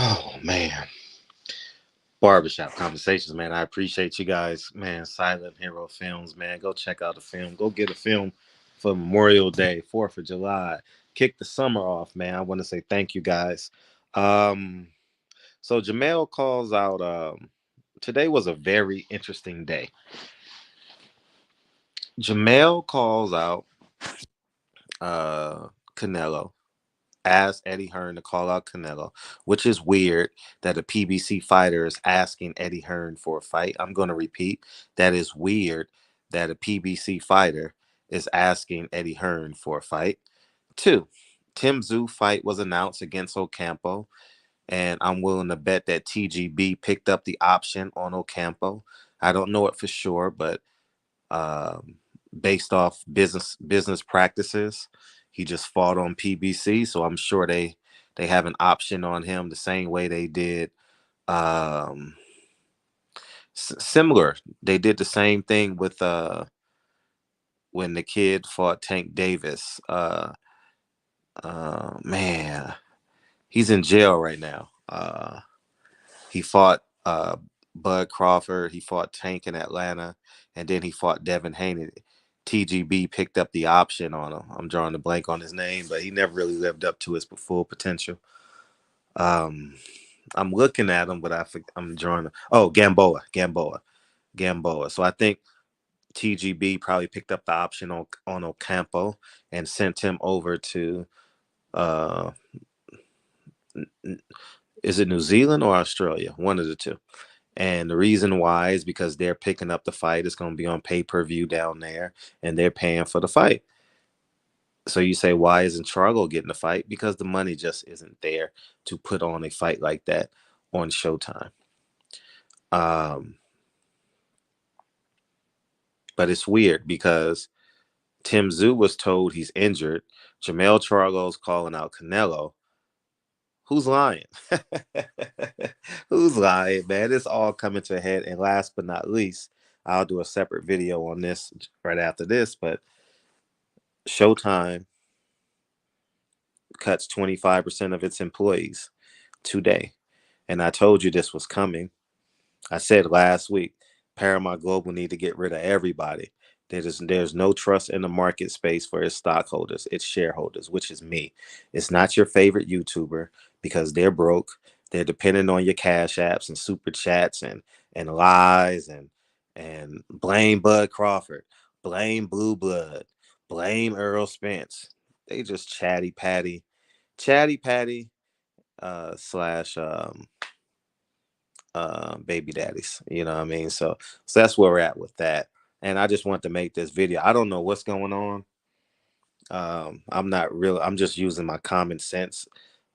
Oh man, barbershop conversations, man. I appreciate you guys, man. Silent Hero Films, man. Go check out the film. Go get a film for Memorial Day, 4th of July. Kick the summer off, man. I want to say thank you guys. Um, so Jermell calls out. Today was a very interesting day. Jermell calls out Canelo, asked Eddie Hearn to call out Canelo, which is weird that a PBC fighter is asking Eddie Hearn for a fight. I'm going to repeat, that is weird that a PBC fighter is asking Eddie Hearn for a fight. Two, Tsyzu fight was announced against Ocampo, and I'm willing to bet that TGB picked up the option on Ocampo. I don't know it for sure, but um, based off business practices. He just fought on PBC, so I'm sure they have an option on him the same way they did. Um, Similar, they did the same thing with when the kid fought Tank Davis. Man, he's in jail right now. He fought Bud Crawford. He fought Tank in Atlanta, and then he fought Devin Haney. TGB picked up the option on him. I'm drawing a blank on his name, but he never really lived up to his full potential. Um, I'm looking at him, but I'm drawing. Gamboa. So I think TGB probably picked up the option on Ocampo and sent him over to. Uh, is it New Zealand or Australia? One of the two. And the reason why is because they're picking up the fight. It's going to be on pay-per-view down there, and they're paying for the fight. So you say, why isn't Charlo getting the fight? Because the money just isn't there to put on a fight like that on Showtime. Um, but it's weird because Tsyzu was told he's injured. Jermell Charlo's calling out Canelo. Who's lying? Who's lying, man? It's all coming to a head. And last but not least, I'll do a separate video on this right after this. But Showtime cuts 25% of its employees today. And I told you this was coming. I said last week, Paramount Global need to get rid of everybody. There's no trust in the market space for its stockholders, its shareholders, which is me. It's not your favorite YouTuber because they're broke. They're dependent on your cash apps and super chats and lies and blame Bud Crawford, blame Blue Blood, blame Earl Spence. They just chatty patty slash baby daddies. You know what I mean? So that's where we're at with that. And I just want to make this video. I don't know what's going on. I'm just using my common sense,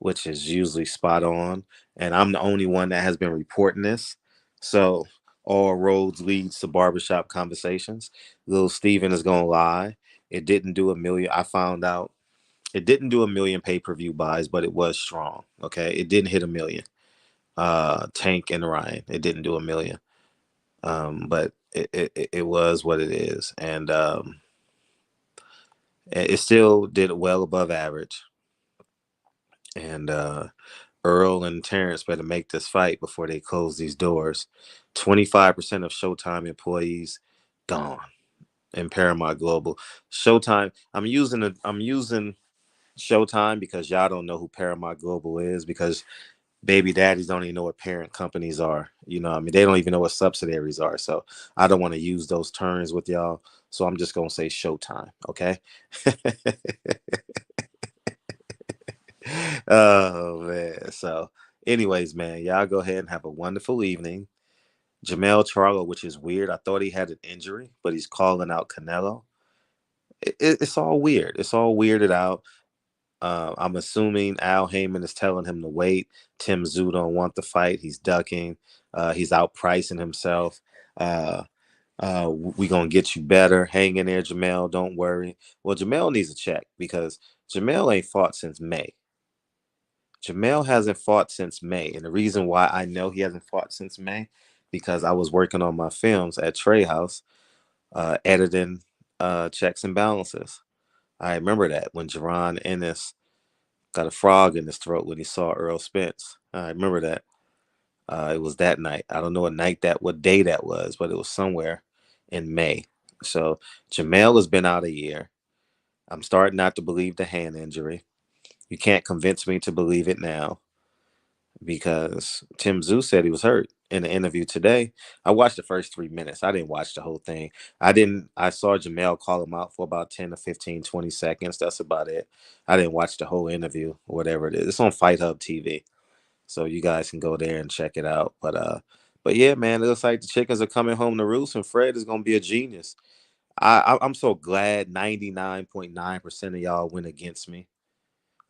which is usually spot on. And I'm the only one that has been reporting this. So all roads leads to barbershop conversations. Little Steven is gonna lie. It didn't do a million. I found out it didn't do a million pay-per-view buys, but it was strong. Okay. It didn't hit a million. Tank and Ryan. It didn't do a million. But it was what it is. And it still did well above average. And Earl and Terrence better make this fight before they close these doors. 25% of Showtime employees gone in Paramount Global. Showtime. I'm using Showtime because y'all don't know who Paramount Global is because baby daddies don't even know what parent companies are. You know what I mean? They don't even know what subsidiaries are. So I don't want to use those terms with y'all. So I'm just going to say Showtime. Okay. Oh, man. So, anyways, man, y'all go ahead and have a wonderful evening. Jermell Charlo, which is weird. I thought he had an injury, but he's calling out Canelo. It's all weird. It's all weirded out. I'm assuming Al Heyman is telling him to wait. Tsyzu don't want the fight. He's ducking. He's outpricing himself. Uh, we gonna get you better. Hang in there, Jermell. Don't worry. Well, Jermell needs a check because Jermell ain't fought since May. Jermell hasn't fought since May, and the reason why I know he hasn't fought since May because I was working on my films at Trey House, editing checks and balances. I remember that when Jerron Ennis got a frog in his throat when he saw Earl Spence. I remember that. It was that night. I don't know what day that was, but it was somewhere in May. So Jermell has been out a year. I'm starting not to believe the hand injury. You can't convince me to believe it now because Tsyzu said he was hurt in the interview today. I watched the first 3 minutes. I didn't watch the whole thing. I saw Jermell call him out for about 10 to 15, 20 seconds. That's about it. I didn't watch the whole interview, whatever it is. It's on Fight Hub TV. So you guys can go there and check it out. But yeah, man, it looks like the chickens are coming home to roost, and Fred is gonna be a genius. I'm so glad 99.9% of y'all went against me.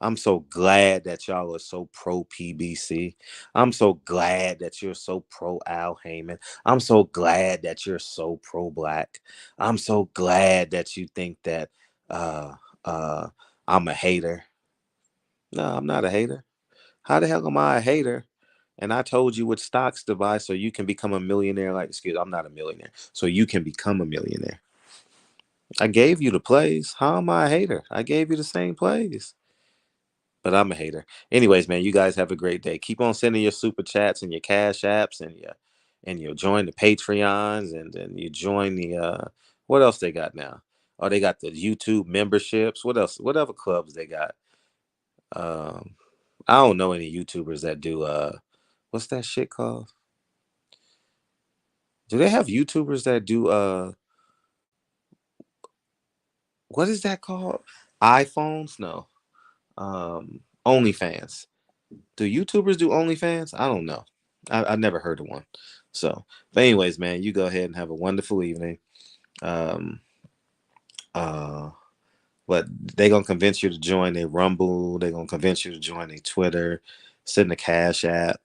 I'm so glad that y'all are so pro PBC. I'm so glad that you're so pro Al Heyman. I'm so glad that you're so pro black. I'm so glad that you think that uh uh I'm a hater. No, I'm not a hater. How the hell am I a hater? And I told you what stocks to buy so you can become a millionaire. I'm not a millionaire. So you can become a millionaire. I gave you the plays. How am I a hater? I gave you the same plays. But I'm a hater. Anyways, man, you guys have a great day. Keep on sending your super chats and your cash apps and you'll join the Patreons and then you join the what else they got now? Oh, they got the YouTube memberships. What else? Whatever clubs they got. Um I don't know any YouTubers that do what's that shit called? Do they have YouTubers that do what is that called? iPhones? No. OnlyFans. Do YouTubers do OnlyFans? I don't know. I never heard of one. So, but anyways, man, you go ahead and have a wonderful evening. Um, uh, but they gonna convince you to join their Rumble. They gonna convince you to join their Twitter. Send the Cash App.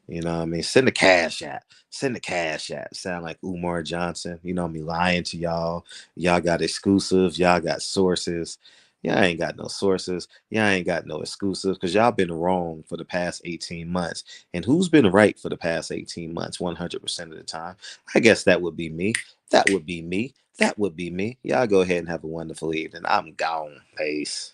You know what I mean? Send the Cash App. Send the Cash App. Sound like Umar Johnson. You know me lying to y'all. Y'all got exclusives. Y'all got sources. Y'all ain't got no sources. Y'all ain't got no exclusives because y'all been wrong for the past 18 months. And who's been right for the past 18 months 100% of the time? I guess that would be me. That would be me. That would be me. Y'all go ahead and have a wonderful evening. I'm gone. Peace.